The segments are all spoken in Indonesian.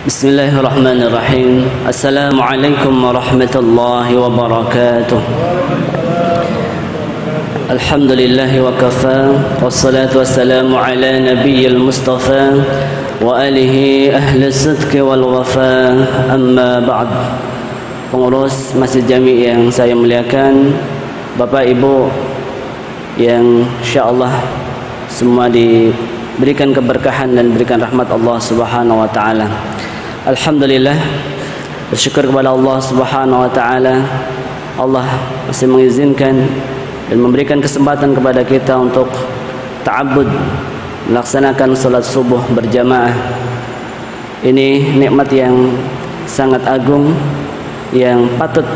Bismillahirrahmanirrahim. Assalamualaikum warahmatullahi wabarakatuh. Alhamdulillahi wa kafa, wassalatu wassalamu ala nabiyyil mustafa wa alihi ahli sidqi wal wafa, amma ba'd. Pengurus Masjid Jami yang saya muliakan, Bapak Ibu yang insyaallah semua diberikan keberkahan dan berikan rahmat Allah Subhanahu wa taala. Alhamdulillah, bersyukur kepada Allah Subhanahu wa taala. Allah masih mengizinkan dan memberikan kesempatan kepada kita untuk ta'abbud, melaksanakan salat subuh berjamaah. Ini nikmat yang sangat agung yang patut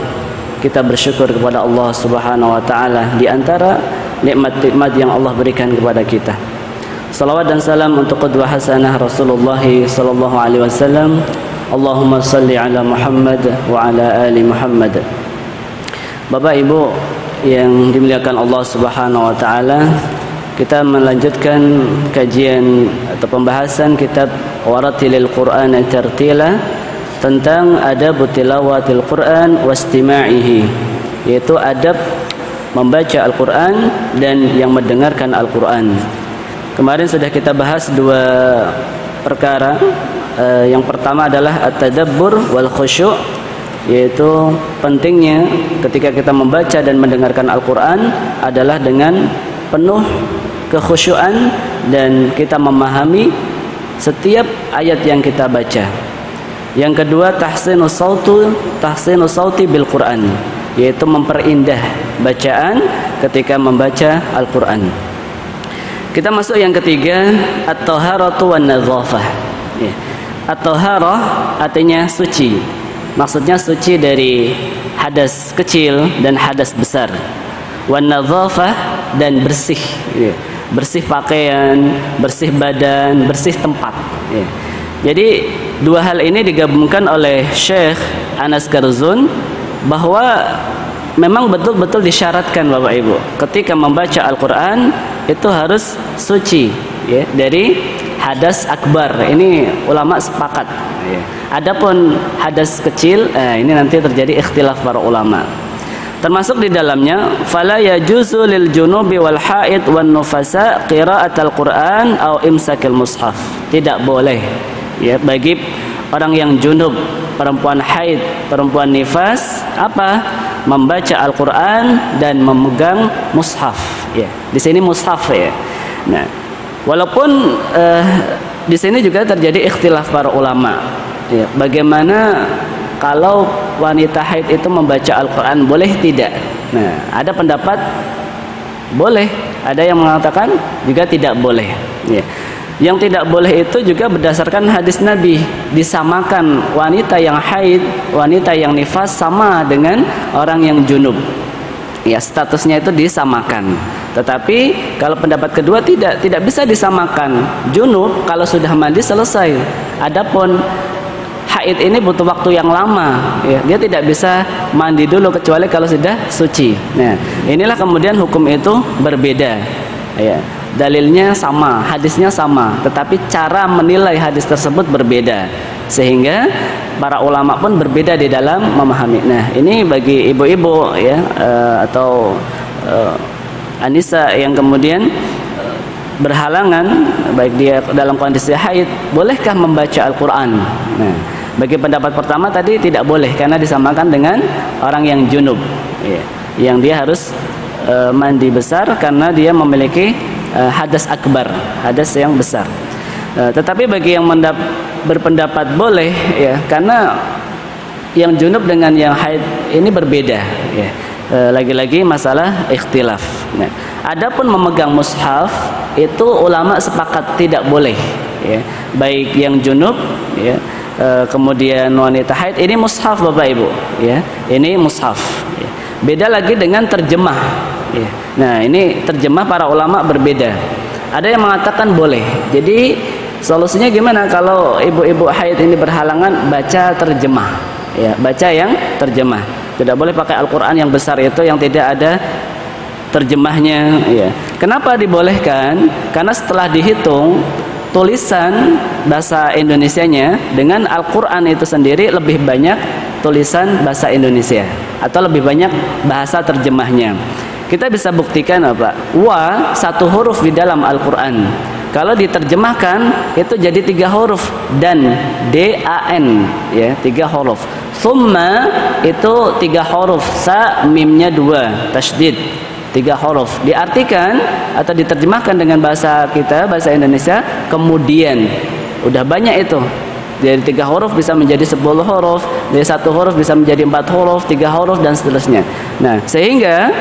kita bersyukur kepada Allah Subhanahu wa taala di antara nikmat-nikmat yang Allah berikan kepada kita. Salawat dan salam untuk qudwah hasanah Rasulullah sallallahu alaihi wasallam. Allahumma salli ala Muhammad wa ala ali Muhammad. Bapak Ibu yang dimuliakan Allah Subhanahu wa taala, kita melanjutkan kajian atau pembahasan kitab Waratilil Qur'ana Tartila tentang adab tilawatil Qur'an wastima'ihi, yaitu adab membaca Al-Qur'an dan yang mendengarkan Al-Qur'an. Kemarin sudah kita bahas dua perkara. Yang pertama adalah at-tadabbur wal khusyu', yaitu pentingnya ketika kita membaca dan mendengarkan Al-Qur'an adalah dengan penuh kekhusyuan dan kita memahami setiap ayat yang kita baca. Yang kedua, tahsinus sauti bil Qur'an, yaitu memperindah bacaan ketika membaca Al-Qur'an. Kita masuk yang ketiga, at-taharatu wan nadzafah. Ya. At-taharah artinya suci. Maksudnya suci dari hadas kecil dan hadas besar. Wan nadzafah dan bersih. Ya. Bersih pakaian, bersih badan, bersih tempat. Ya. Jadi dua hal ini digabungkan oleh Syekh Anas Karzun bahwa memang betul-betul disyaratkan Bapak Ibu ketika membaca Al-Quran itu harus suci ya, dari hadas akbar. Ini ulama sepakat ya. Adapun hadas kecil, ini nanti terjadi ikhtilaf para ulama. Termasuk di dalamnya fala yajuzu lil junubi wal haid wan nufasa qira'atul Qur'an au imsakil mushaf. Tidak boleh ya bagi orang yang junub, perempuan haid, perempuan nifas apa? Membaca Al-Qur'an dan memegang mushaf ya. Di sini mushaf ya. Nah, walaupun di sini juga terjadi ikhtilaf para ulama ya, bagaimana kalau wanita haid itu membaca Al-Qur'an, boleh tidak? Nah, ada pendapat boleh, ada yang mengatakan juga tidak boleh ya. Yang tidak boleh itu juga berdasarkan hadis Nabi, disamakan wanita yang haid, wanita yang nifas sama dengan orang yang junub. Ya, statusnya itu disamakan. Tetapi kalau pendapat kedua tidak bisa disamakan. Junub kalau sudah mandi selesai. Adapun haid ini butuh waktu yang lama. Ya, dia tidak bisa mandi dulu kecuali kalau sudah suci. Nah, inilah kemudian hukum itu berbeda. Ya. Dalilnya sama, hadisnya sama, tetapi cara menilai hadis tersebut berbeda, sehingga para ulama pun berbeda di dalam memahami. Nah, ini bagi ibu-ibu ya atau anisa yang kemudian berhalangan, baik dia dalam kondisi haid, bolehkah membaca Al-Quran? Nah, bagi pendapat pertama tadi tidak boleh karena disamakan dengan orang yang junub, ya, yang dia harus mandi besar karena dia memiliki hadas akbar, hadas yang besar. Tetapi bagi yang berpendapat boleh ya, karena yang junub dengan yang haid ini berbeda ya. Lagi-lagi masalah ikhtilaf. Nah, adapun memegang mushaf itu ulama sepakat tidak boleh ya. Baik yang junub ya, kemudian wanita haid, ini mushaf Bapak Ibu ya. Ini mushaf ya. Beda lagi dengan terjemah ya. Nah, ini terjemah para ulama berbeda. Ada yang mengatakan boleh. Jadi solusinya gimana kalau ibu-ibu haid ini berhalangan? Baca terjemah ya, baca yang terjemah. Tidak boleh pakai Al-Quran yang besar itu yang tidak ada terjemahnya ya. Kenapa dibolehkan? Karena setelah dihitung tulisan bahasa Indonesianya dengan Al-Quran itu sendiri lebih banyak tulisan bahasa Indonesia atau lebih banyak bahasa terjemahnya. Kita bisa buktikan apa? Wa satu huruf di dalam Al-Quran, kalau diterjemahkan itu jadi 3 huruf, dan D-A-N ya, 3 huruf. Summa itu 3 huruf, sa mimnya 2 tasydid, 3 huruf. Diartikan atau diterjemahkan dengan bahasa kita, bahasa Indonesia, kemudian. Udah banyak itu. Dari 3 huruf bisa menjadi 10 huruf, dari 1 huruf bisa menjadi 4 huruf, 3 huruf, dan seterusnya. Nah, sehingga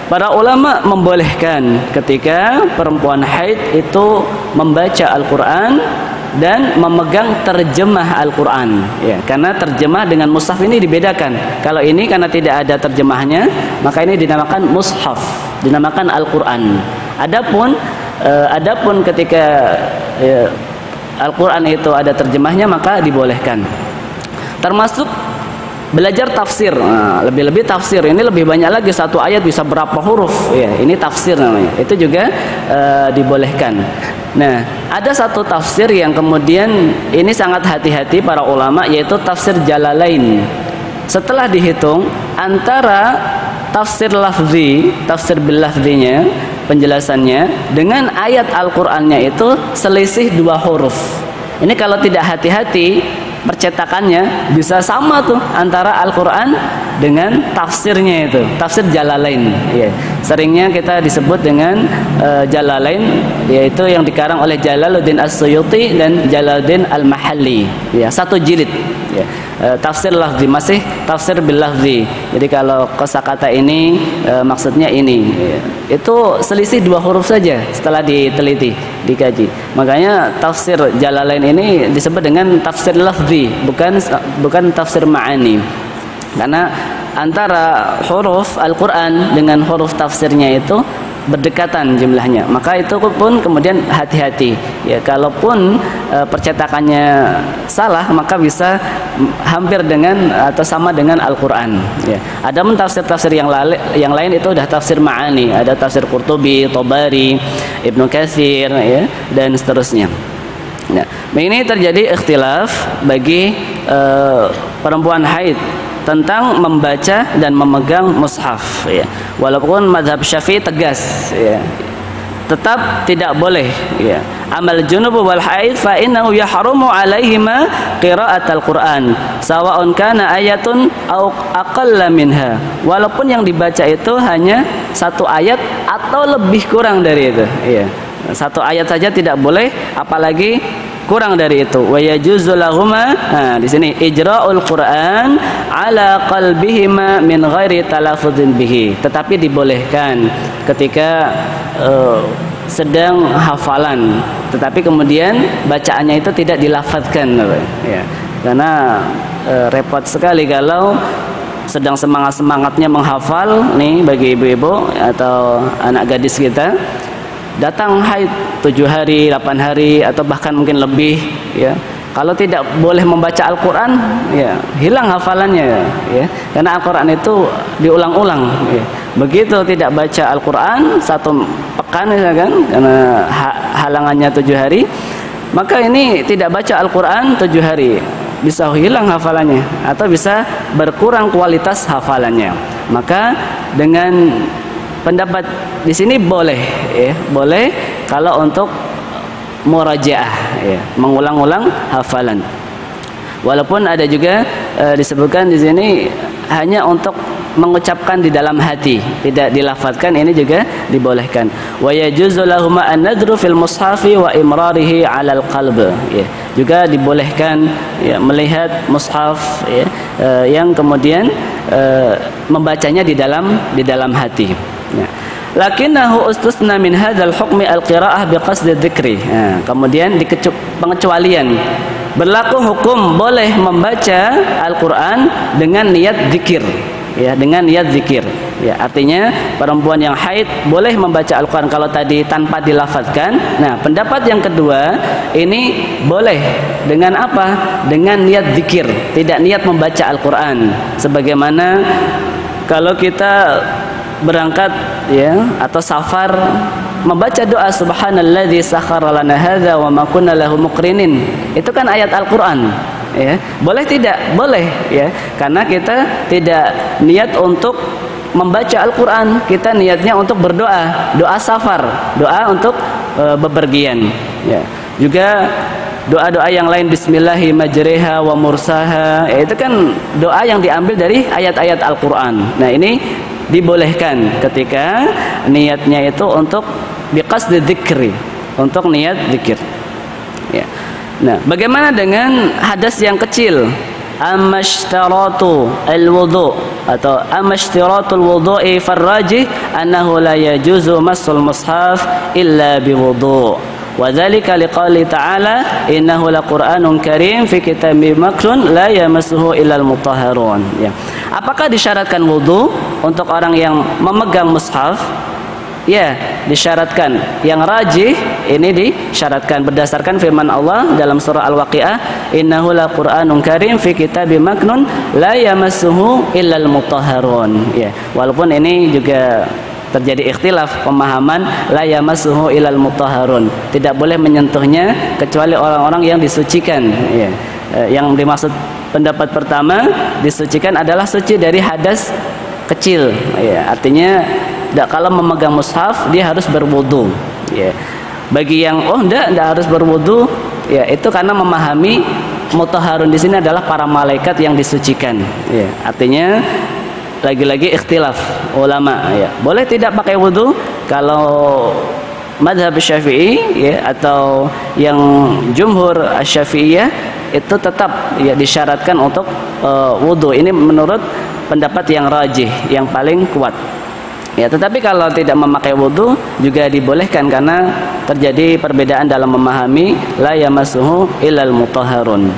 para ulama membolehkan ketika perempuan haid itu membaca Al-Quran dan memegang terjemah Al-Quran ya, karena terjemah dengan mushaf ini dibedakan. Kalau ini karena tidak ada terjemahnya, maka ini dinamakan mushaf, dinamakan Al-Quran. Adapun ketika Al-Quran itu ada terjemahnya, maka dibolehkan. Termasuk belajar tafsir. Nah, lebih-lebih tafsir ini lebih banyak lagi, satu ayat bisa berapa huruf ya, ini tafsir namanya, itu juga dibolehkan. Nah, ada satu tafsir yang kemudian ini sangat hati-hati para ulama, yaitu tafsir Jalalain. Setelah dihitung antara tafsir lafzi, tafsir bil lafzinya, penjelasannya, dengan ayat Al-Qur'annya itu selisih 2 huruf. Ini kalau tidak hati-hati, percetakannya bisa sama tuh antara Al-Quran dengan tafsirnya itu, tafsir Jalalain ya. Seringnya kita disebut dengan Jalalain, yaitu yang dikarang oleh Jalaluddin As-Suyuti dan Jalaluddin Al-Mahalli ya, 1 jilid ya. Tafsir lafzi, masih tafsir bil lafzi. Jadi kalau kosakata ini maksudnya ini ya. Itu selisih 2 huruf saja setelah diteliti, dikaji. Makanya tafsir Jalalain ini disebut dengan tafsir lafzi, bukan tafsir ma'ani. Karena antara huruf Al-Quran dengan huruf tafsirnya itu berdekatan jumlahnya, maka itu pun kemudian hati-hati ya, kalaupun percetakannya salah maka bisa hampir dengan atau sama dengan Al-Quran ya. Adapun tafsir-tafsir yang lain itu udah tafsir ma'ani, ada tafsir Qurtubi, Tobari, Ibnu Katsir ya, dan seterusnya. Nah, ini terjadi ikhtilaf bagi perempuan haid tentang membaca dan memegang mushaf ya. Walaupun mazhab Syafi'i tegas ya, tetap tidak boleh ya. Amal junub wal haid fa innahu yahrumu alaihima qira'atul Qur'an sawa'un kana ayatun au aqalla minha. Walaupun yang dibaca itu hanya 1 ayat atau lebih kurang dari itu ya. 1 ayat saja tidak boleh, apalagi kurang dari itu. Wa yajuzu lahuma, nah di sini ijra'ul Qur'an ala qalbihima min ghairi talaffuzin bihi. Tetapi dibolehkan ketika sedang hafalan, tetapi kemudian bacaannya itu tidak dilafadzkan ya. Karena repot sekali kalau sedang semangat-semangatnya menghafal nih, bagi ibu-ibu atau anak gadis kita, datang haid 7 hari, 8 hari, atau bahkan mungkin lebih ya. Kalau tidak boleh membaca Al-Quran ya, hilang hafalannya ya. Karena Al-Quran itu diulang-ulang ya. Begitu tidak baca Al-Quran 1 pekan misalkan, karena halangannya 7 hari, maka ini tidak baca Al-Quran 7 hari, bisa hilang hafalannya atau bisa berkurang kualitas hafalannya. Maka dengan pendapat di sini boleh ya, boleh kalau untuk murajaah ya, mengulang-ulang hafalan. Walaupun ada juga disebutkan di sini hanya untuk mengucapkan di dalam hati, tidak dilafadzkan, ini juga dibolehkan. Wa yajuzu lahum an-nadru fil mushafi wa imrarihi 'alal qalb ya. Juga dibolehkan ya, melihat mushaf ya, yang kemudian membacanya di dalam hati. Ya. Lakinnahu ustusna min hadzal hukmi al-qira'ah biqasdi dzikri. Nah, kemudian pengecualian, berlaku hukum boleh membaca Al-Qur'an dengan niat zikir ya, dengan niat zikir ya. Artinya perempuan yang haid boleh membaca Al-Qur'an kalau tadi tanpa dilafadzkan. Nah, pendapat yang kedua ini boleh dengan apa? Dengan niat zikir, tidak niat membaca Al-Qur'an. Sebagaimana kalau kita berangkat ya atau safar membaca doa subhanalladzi sakhkhara lana hadza wa ma kunna lahu muqrinin. Itu kan ayat Al-Qur'an, ya. Boleh tidak? Boleh, ya. Karena kita tidak niat untuk membaca Al-Qur'an, kita niatnya untuk berdoa, doa safar, doa untuk bepergian, ya. Juga doa-doa yang lain, bismillahi majriha wa mursaha, itu kan doa yang diambil dari ayat-ayat Al-Qur'an. Nah, ini dibolehkan ketika niatnya itu untuk biqasdi dzikri, untuk niat zikir, ya. Nah, bagaimana dengan hadas yang kecil? Amashtaratu al-wudu atau amashtiratul wudu'i farrajih annahu la yajuzu massul mushaf illa biwudu'. Wa dzalika liqali ta'ala innahu laqur'anun karim fi kitabim maknun la yamassuhu illal mutahharun, ya. Apakah disyaratkan wudu untuk orang yang memegang mushaf? Ya, disyaratkan. Yang rajih ini disyaratkan berdasarkan firman Allah dalam surah Al-Waqiah, innahu laqur'anun karim fi kitabim maknun la yamassuhu illal mutahharun, ya. Walaupun ini juga terjadi ikhtilaf pemahaman, la yamassuhu illal mutahharun, tidak boleh menyentuhnya kecuali orang-orang yang disucikan, ya. Yang dimaksud pendapat pertama, disucikan adalah suci dari hadas kecil, ya. Artinya kalau memegang mushaf dia harus berwudu, ya. Bagi yang enggak harus berwudu, ya, itu karena memahami mutahharun di sini adalah para malaikat yang disucikan, ya. Artinya lagi-lagi ikhtilaf ulama, ya. Boleh tidak pakai wudu? Kalau madhab Syafi'i, ya, atau yang jumhur Syafi'iyah itu tetap, ya, disyaratkan untuk wudu. Ini menurut pendapat yang rajih, yang paling kuat, ya. Tetapi kalau tidak memakai wudu juga dibolehkan karena terjadi perbedaan dalam memahami la yamassuhu illal mutahharun.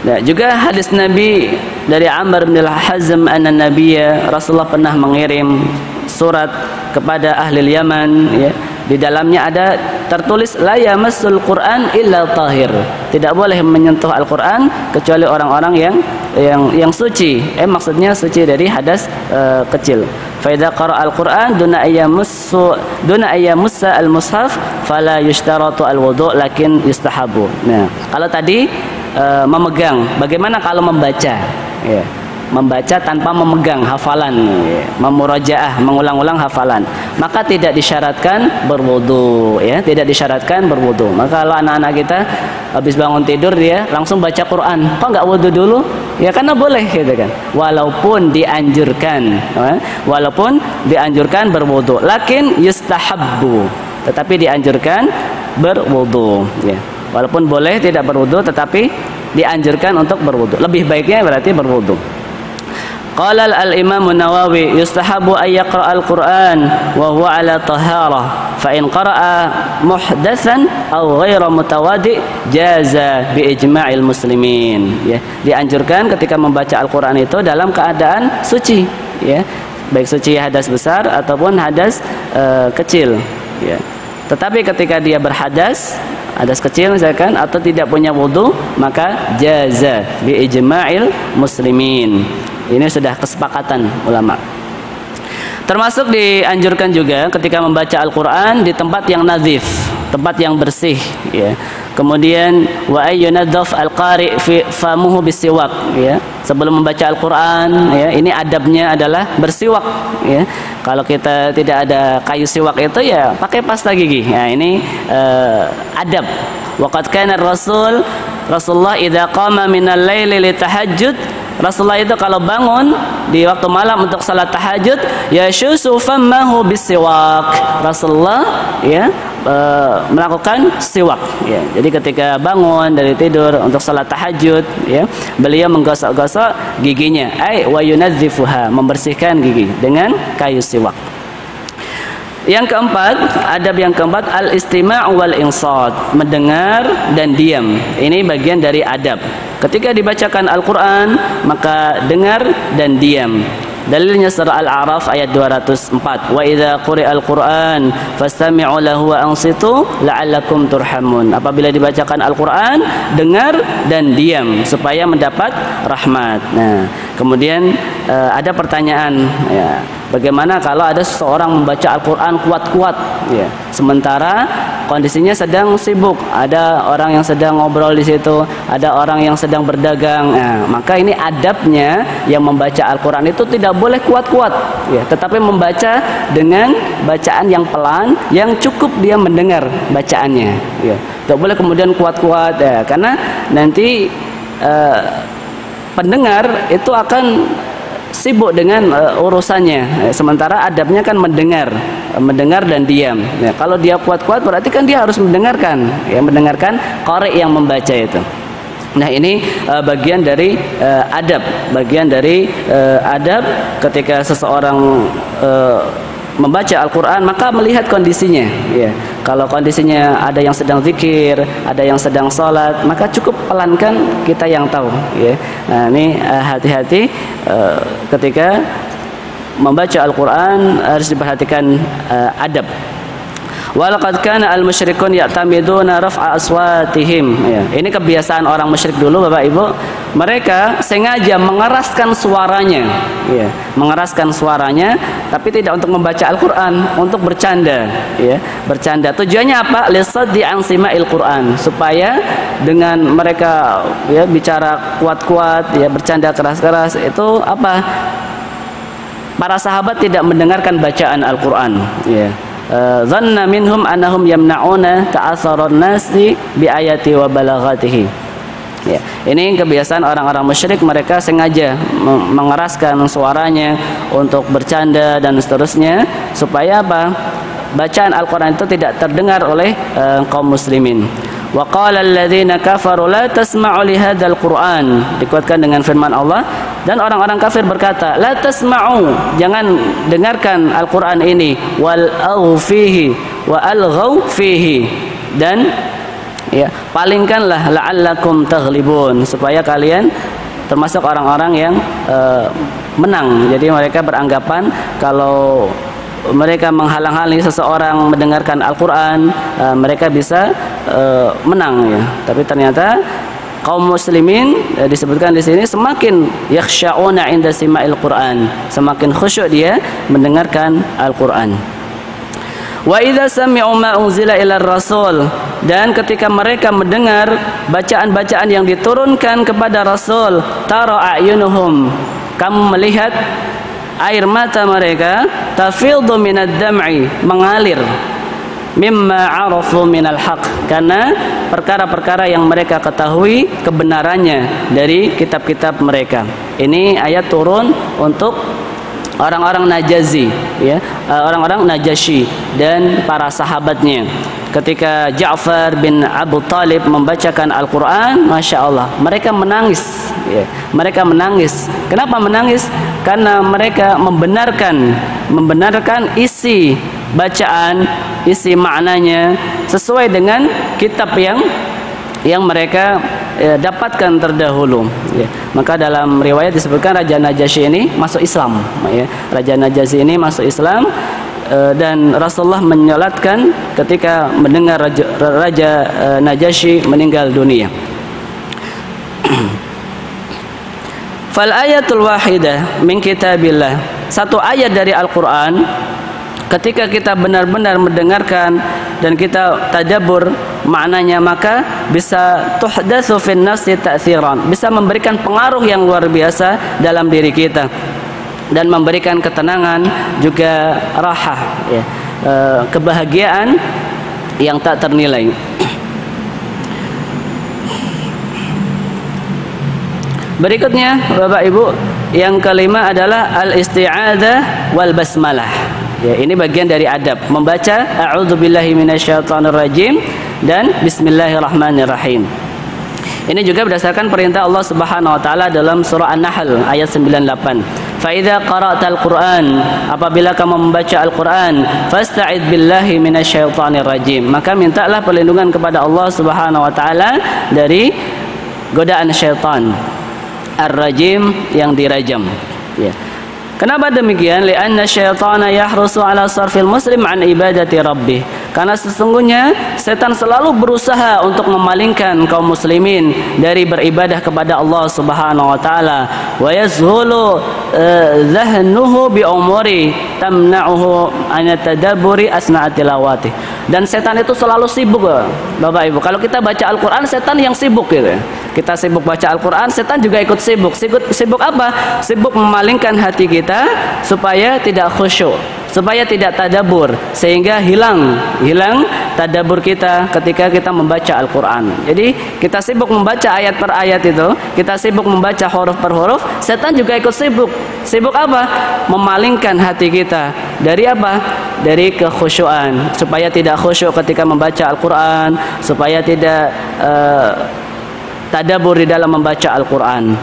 Nah, juga hadis Nabi dari Amr bin Al-Hazm anna Nabiyya, Rasulullah pernah mengirim surat kepada ahli Yaman, ya. Di dalamnya ada tertulis la yamassul Qur'an illa tahir. Tidak boleh menyentuh Al-Qur'an kecuali orang-orang yang suci. Maksudnya suci dari hadas kecil. Fa idza qara'a Al-Qur'an duna ayyamussa al-mushaf fala yushtaratu al-wudu' lakin yustahabu. Nah, kalau tadi memegang, bagaimana kalau membaca? Ya. Membaca tanpa memegang hafalan, ya. Memurajaah, mengulang-ulang hafalan, maka tidak disyaratkan berwudu, ya. Tidak disyaratkan berwudu. Maka kalau anak-anak kita habis bangun tidur dia langsung baca Quran, kok nggak wudu dulu? Ya karena boleh, gitu kan. Walaupun dianjurkan berwudu, lakin yustahabbu, tetapi dianjurkan berwudu, ya. Walaupun boleh tidak berwudu, tetapi dianjurkan untuk berwudu. Lebih baiknya berarti berwudu. Qala al-Imam Nawawi yustahabu ay yaqra al-Qur'an wa huwa ala taharah fa in qara'a muhdatsan aw ghairu mutawadi jaza bi ijma'il muslimin, ya. Dianjurkan ketika membaca Al-Qur'an itu dalam keadaan suci, ya. Baik suci hadas besar ataupun hadas kecil, ya. Tetapi ketika dia berhadas, hadas kecil misalkan, atau tidak punya wudu, maka jaza bi ijma'il muslimin. Ini sudah kesepakatan ulama. Termasuk dianjurkan juga ketika membaca Al-Qur'an di tempat yang nazif, tempat yang bersih, ya. Kemudian wa ayyunadzaf al-qari fi famuhu bisiwak, ya. Sebelum membaca Al-Qur'an, ya, ini adabnya adalah bersiwak, ya. Kalau kita tidak ada kayu siwak itu, ya pakai pasta gigi. Nah, ini adab. Waqad kana Rasulullah idza qama minal laili litahajjud, Rasulullah itu kalau bangun di waktu malam untuk salat tahajud, yashusu fammahu bisiwak. Rasulullah, ya, melakukan siwak, ya. Jadi ketika bangun dari tidur untuk salat tahajud, ya, beliau menggosok-gosok giginya, ai wa yunadzifuha, membersihkan gigi dengan kayu siwak. Yang keempat, adab yang keempat, al-istima' wal insat, mendengar dan diam. Ini bagian dari adab. Ketika dibacakan Al-Qur'an, maka dengar dan diam. Dalilnya surah Al-A'raf ayat 204. Wa idza quri'al Qur'an fastami'u lahu wa ansitu la'allakum turhamun. Apabila dibacakan Al-Qur'an, dengar dan diam supaya mendapat rahmat. Nah, kemudian ada pertanyaan, ya, bagaimana kalau ada seseorang membaca Al-Qur'an kuat-kuat, ya, sementara kondisinya sedang sibuk, ada orang yang sedang ngobrol di situ, ada orang yang sedang berdagang. Nah, maka ini adabnya yang membaca Al-Qur'an itu tidak boleh kuat-kuat, ya, tetapi membaca dengan bacaan yang pelan, yang cukup dia mendengar bacaannya, ya. Tidak boleh kemudian kuat-kuat, ya, karena nanti pendengar itu akan sibuk dengan urusannya, sementara adabnya kan mendengar dan diam. Ya, kalau dia kuat-kuat berarti kan dia harus mendengarkan, ya, mendengarkan qari yang membaca itu. Nah, ini bagian dari adab ketika seseorang membaca Al-Quran, maka melihat kondisinya, ya. Kalau kondisinya ada yang sedang zikir, ada yang sedang sholat, maka cukup pelankan, kita yang tahu, ya. Nah, ini hati-hati ketika membaca Al-Quran, harus diperhatikan adab. Walaqad kana al-musyrikun ya'tamiduna raf'a aswatihim. Ya, ini kebiasaan orang musyrik dulu, Bapak Ibu. Mereka sengaja mengeraskan suaranya, ya, mengeraskan suaranya, tapi tidak untuk membaca Al-Qur'an, untuk bercanda, ya, bercanda. Tujuannya apa? Lisaddi an sima'il Qur'an, supaya dengan mereka, ya, bicara kuat-kuat, ya, bercanda keras-keras, itu apa? Para sahabat tidak mendengarkan bacaan Al-Qur'an, ya. Dhanna minhum annahum yamna'una ta'atharan nasi bi ayati wa balaghatihi. Ya, ini kebiasaan orang-orang musyrik, mereka sengaja mengeraskan suaranya untuk bercanda dan seterusnya, supaya apa? Bacaan Al-Qur'an itu tidak terdengar oleh kaum muslimin. Wa qala alladziina kafaru la tasma'u li hadzal Qur'an, dikuatkan dengan firman Allah, dan orang-orang kafir berkata, la tasma'u, jangan dengarkan Al-Qur'an ini, wal aghu fihi wa alghaw fihi, dan, ya, palingkanlah la'allakum taghlibun, supaya kalian termasuk orang-orang yang menang. Jadi mereka beranggapan kalau mereka menghalang-halangi seseorang mendengarkan Al-Quran, mereka bisa menang, ya. Tapi ternyata kaum muslimin, disebutkan di sini, semakin yakhsha'una inda sima'il Quran, semakin khusyuk dia mendengarkan Al-Quran. Wa idza sami'u ma unzila ila rasul, dan ketika mereka mendengar bacaan-bacaan yang diturunkan kepada Rasul, tara a'yunuhum, kamu melihat air mata mereka, tafidhu minad dam'i, mengalir, mimma arafu minal haq, karena perkara-perkara yang mereka ketahui kebenarannya dari kitab-kitab mereka. Ini ayat turun untuk orang-orang Najazi, ya, orang-orang Najasyi dan para sahabatnya. Ketika Ja'far bin Abu Talib membacakan Al-Quran, Masya Allah, mereka menangis, ya. Mereka menangis. Kenapa menangis? Karena mereka membenarkan isi bacaan, isi maknanya sesuai dengan kitab yang mereka dapatkan terdahulu, ya. Maka dalam riwayat disebutkan Raja Najasyi ini masuk Islam, ya. Raja Najasyi ini masuk Islam, dan Rasulullah menyolatkan ketika mendengar Raja Najasyi meninggal dunia. Fal ayatul wahidah min kitabillah, satu ayat dari Al-Quran, ketika kita benar-benar mendengarkan dan kita tadabbur maknanya, maka bisa tuhdatsu fin nafsi ta'tsiran, bisa memberikan pengaruh yang luar biasa dalam diri kita dan memberikan ketenangan, juga rahah, ya, kebahagiaan yang tak ternilai. Berikutnya, Bapak Ibu, yang kelima adalah al-isti'adzah wal basmalah. Ya, ini bagian dari adab, membaca a'udzubillahi minasyaitonirrajim dan bismillahirrahmanirrahim. Ini juga berdasarkan perintah Allah Subhanahu wa taala dalam surah An-Nahl ayat 98. Fa idza qara'tal Qur'an, apabila kamu membaca Al-Qur'an, fasta'id billahi minasyaitonirrajim, maka mintalah perlindungan kepada Allah Subhanahu wa taala dari godaan syaitan ar-rajim, yang dirajam, ya. Kenapa demikian? Li'anna syaitana yahrusu ala sarfil muslim an ibadati rabbih. Karena sesungguhnya setan selalu berusaha untuk memalingkan kaum muslimin dari beribadah kepada Allah Subhanahu wa taala. Wa yazhulu dhahnuhu bi umuri tamna'uhu an tadabburi asna'a tilawati. Dan setan itu selalu sibuk, Bapak Ibu. Kalau kita baca Al-Qur'an, setan yang sibuk gitu. Kita sibuk baca Al-Quran, setan juga ikut sibuk. Sibuk apa? Sibuk memalingkan hati kita supaya tidak khusyuk, supaya tidak tadabbur, sehingga hilang tadabbur kita ketika kita membaca Al-Quran. Jadi kita sibuk membaca ayat per ayat itu, kita sibuk membaca huruf per huruf, setan juga ikut sibuk. Sibuk apa? Memalingkan hati kita dari apa? Dari kekhusyuan, supaya tidak khusyuk ketika membaca Al-Quran, supaya tidak tadabbur di dalam membaca Al-Quran.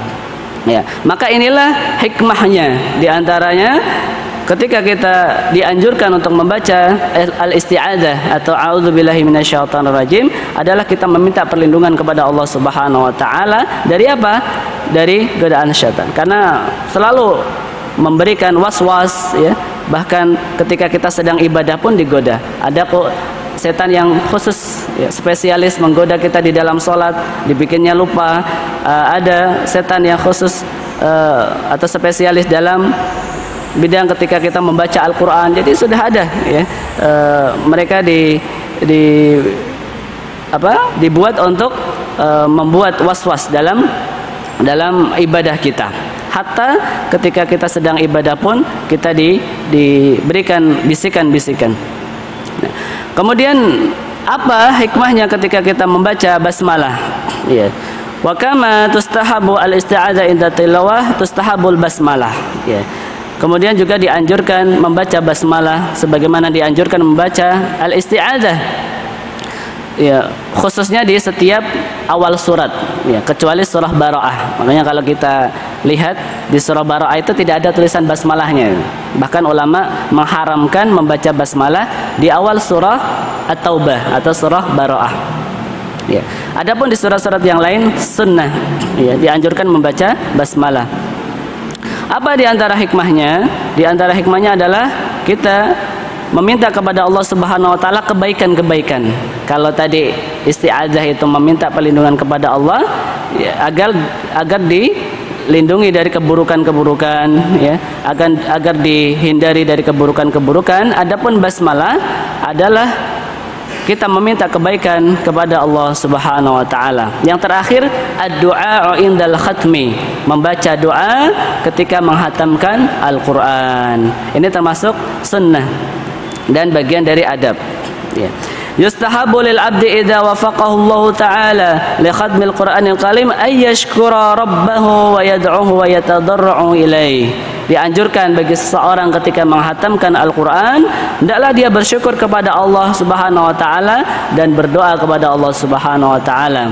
Ya, maka inilah hikmahnya. Di antaranya ketika kita dianjurkan untuk membaca al-isti'adzah atau a'udzubillahi minasyaitonirrajim adalah kita meminta perlindungan kepada Allah Subhanahu wa taala dari apa? Dari godaan syaitan. Karena selalu memberikan was-was ya. Bahkan ketika kita sedang ibadah pun digoda. Ada kok setan yang khusus ya, spesialis menggoda kita di dalam sholat, dibikinnya lupa. Ada setan yang khusus atau spesialis dalam bidang ketika kita membaca Al-Quran. Jadi sudah ada ya, mereka dibuat untuk membuat was-was dalam ibadah kita. Hatta ketika kita sedang ibadah pun kita diberikan bisikan-bisikan. Kemudian apa hikmahnya ketika kita membaca basmalah? Ya. Wa kama tustahabu al-isti'adzah inda tilawah tustahabul basmalah. Ya. Kemudian juga dianjurkan membaca basmalah sebagaimana dianjurkan membaca al-isti'adzah. Ya, khususnya di setiap awal surat, ya, kecuali surah Bara'ah. Makanya kalau kita lihat di surah Bara'ah itu tidak ada tulisan basmalahnya. Bahkan ulama mengharamkan membaca basmalah di awal surah At-Taubah atau surah Bara'ah. Ya. Adapun di surat-surat yang lain sunnah, ya, dianjurkan membaca basmalah. Apa di antara hikmahnya? Di antara hikmahnya adalah kita meminta kepada Allah Subhanahu wa taala kebaikan-kebaikan. Kalau tadi isti'adzah itu meminta perlindungan kepada Allah ya, agar dilindungi dari keburukan-keburukan ya, agar dihindari dari keburukan-keburukan. Adapun basmalah adalah kita meminta kebaikan kepada Allah Subhanahu wa taala. Yang terakhir, ad-du'a indal khatmi, membaca doa ketika menghatamkan Al-Qur'an. Ini termasuk sunnah dan bagian dari adab. Ya. Yustahabu lil abdi idza wafaqahu Allah taala li khatmil Qur'anil Karim ay yashkura rabbahu wa yad'uhu wa yatadarra'u ilaihi. Dianjurkan bagi seseorang ketika menghatamkan Al-Qur'an hendaklah dia bersyukur kepada Allah Subhanahu wa taala dan berdoa kepada Allah Subhanahu wa taala.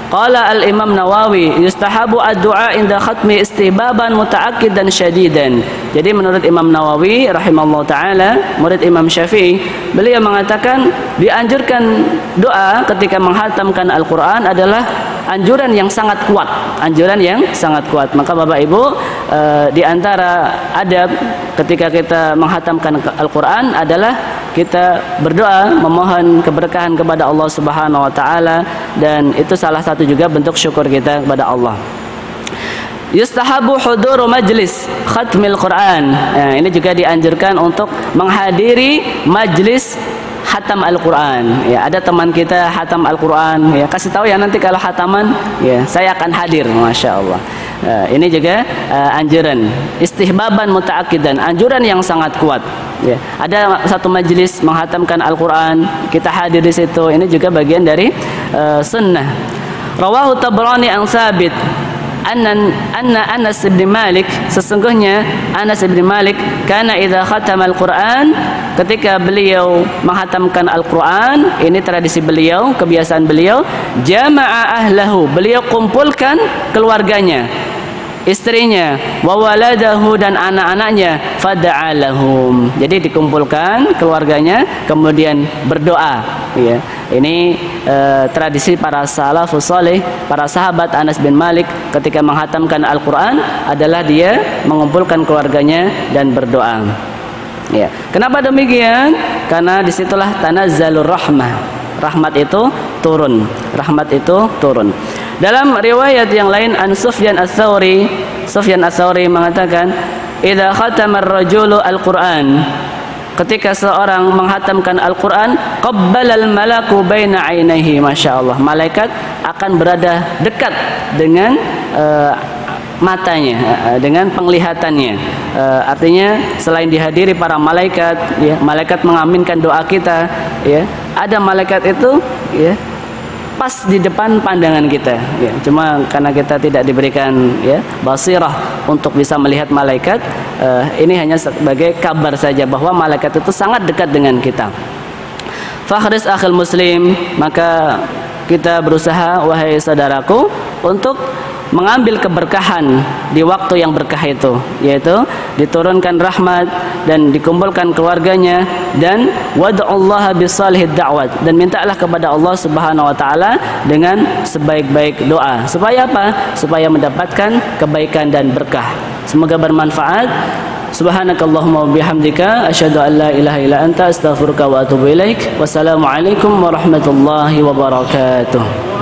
Qala al-Imam Nawawi yustahabu ad-du'a inda khatmi istihbaban muta'akkidan syadidan. Jadi menurut Imam Nawawi rahimahullah taala, murid Imam Syafi'i, beliau mengatakan dianjurkan doa ketika menghatamkan Al-Qur'an adalah anjuran yang sangat kuat, anjuran yang sangat kuat. Maka Bapak Ibu, di antara adab ketika kita menghatamkan Al-Qur'an adalah kita berdoa memohon keberkahan kepada Allah Subhanahu wa taala, dan itu salah satu juga bentuk syukur kita kepada Allah. Yustahabu huduru majlis khatmil Quran. Nah, ini juga dianjurkan untuk menghadiri majlis hatam Al-Quran. Ya, ada teman kita hatam Al-Quran, ya, kasih tahu ya nanti kalau hataman, ya, saya akan hadir, masya Allah. Ini juga anjuran istihbaban muta'akkidan, anjuran yang sangat kuat. Ya, ada satu majelis menghatamkan Al-Quran, kita hadir di situ. Ini juga bagian dari sunnah. Rawahu Tabrani an Tsabit anna Anas bin Malik, sesungguhnya Anas bin Malik kana idza khatama Al-Quran, ketika beliau menghatamkan Al-Quran, ini tradisi beliau, kebiasaan beliau, jama'a ahlahu, beliau kumpulkan keluarganya. istrinya, wa waladahu dan anak-anaknya, fada'a lahum. Jadi dikumpulkan keluarganya kemudian berdoa, ya. Ini tradisi para salafus saleh, para sahabat. Anas bin Malik ketika menghatamkan Al-Qur'an adalah dia mengumpulkan keluarganya dan berdoa. Ya. Kenapa demikian? Karena disitulah tanazzalur rahmah. Rahmat itu turun. Rahmat itu turun. Dalam riwayat yang lain an Sufyan Ats-Tsauri mengatakan, "Idza khatama ar-rajulu al-Qur'an." Ketika seorang menghatamkan Al-Qur'an, qabbalal malaku baina 'ainaihi, masyaallah. Malaikat akan berada dekat dengan matanya, dengan penglihatannya. Artinya selain dihadiri para malaikat, ya, malaikat mengaminkan doa kita, ya. Ada malaikat itu, ya, pas di depan pandangan kita, ya. Cuma karena kita tidak diberikan, ya, basirah untuk bisa melihat malaikat, ini hanya sebagai kabar saja bahwa malaikat itu sangat dekat dengan kita. Fakhris akhil muslim, maka kita berusaha, wahai saudaraku, untuk mengambil keberkahan di waktu yang berkah itu, yaitu diturunkan rahmat dan dikumpulkan keluarganya, dan wad'ullaha bisalihid da'wat, dan mintalah kepada Allah Subhanahu wa taala dengan sebaik-baik doa. Supaya apa? Supaya mendapatkan kebaikan dan berkah. Semoga bermanfaat. Subhanakallahumma wa bihamdika asyhadu an la ilaha illa anta astaghfiruka wa atubu ilaik. Wassalamualaikum warahmatullahi wabarakatuh.